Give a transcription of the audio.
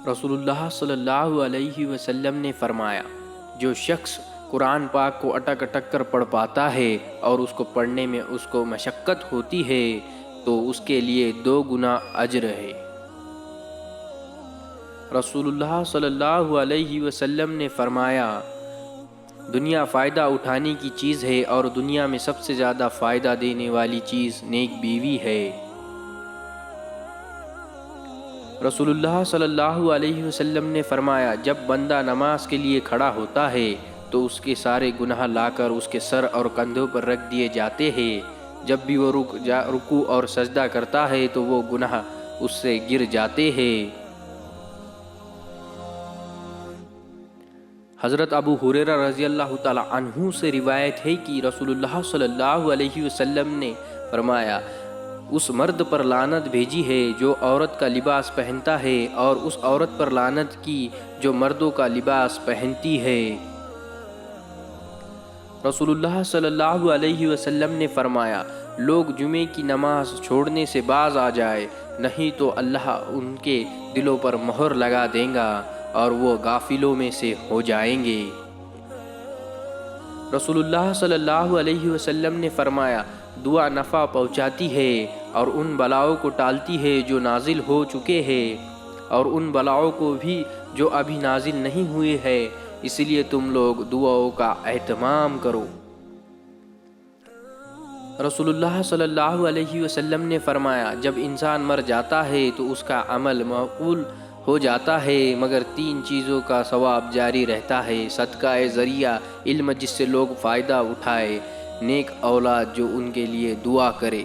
رسول اللہ صلی اللہ علیہ وسلم نے فرمایا، جو شخص قرآن پاک کو اٹک اٹک کر پڑھ پاتا ہے اور اس کو پڑھنے میں اس کو مشقت ہوتی ہے تو اس کے لیے 2 گنا اجر ہے۔ رسول اللہ صلی اللہ علیہ وسلم نے فرمایا، دنیا فائدہ اٹھانے کی چیز ہے اور دنیا میں سب سے زیادہ فائدہ دینے والی چیز نیک بیوی ہے۔ رسول اللہ صلی اللہ علیہ وسلم نے فرمایا، جب بندہ نماز کے لیے کھڑا ہوتا ہے تو اس کے سارے گناہ لا کر اس کے سر اور کندھوں پر رکھ دیے جاتے ہیں۔ جب بھی وہ رکوع اور سجدہ کرتا ہے تو وہ گناہ اس سے گر جاتے ہیں۔ حضرت ابو ہریرہ رضی اللہ تعالی عنہ سے روایت ہے کہ رسول اللہ صلی اللہ علیہ وسلم نے فرمایا، اس مرد پر لعنت بھیجی ہے جو عورت کا لباس پہنتا ہے اور اس عورت پر لعنت کی جو مردوں کا لباس پہنتی ہے۔ رسول اللہ صلی اللہ علیہ وسلم نے فرمایا، لوگ جمعے کی نماز چھوڑنے سے باز آ جائے، نہیں تو اللہ ان کے دلوں پر مہر لگا دے گا اور وہ غافلوں میں سے ہو جائیں گے۔ رسول اللہ صلی اللہ علیہ وسلم نے فرمایا، دعا نفع پہنچاتی ہے اور ان بلاؤں کو ٹالتی ہے جو نازل ہو چکے ہیں اور ان بلاؤں کو بھی جو ابھی نازل نہیں ہوئے ہیں، اس لیے تم لوگ دعاؤں کا اہتمام کرو۔ رسول اللہ صلی اللہ علیہ وسلم نے فرمایا، جب انسان مر جاتا ہے تو اس کا عمل مقبول ہو جاتا ہے مگر 3 چیزوں کا ثواب جاری رہتا ہے: صدقہ ذریعہ، علم جس سے لوگ فائدہ اٹھائے، نیک اولاد جو ان کے لیے دعا کرے۔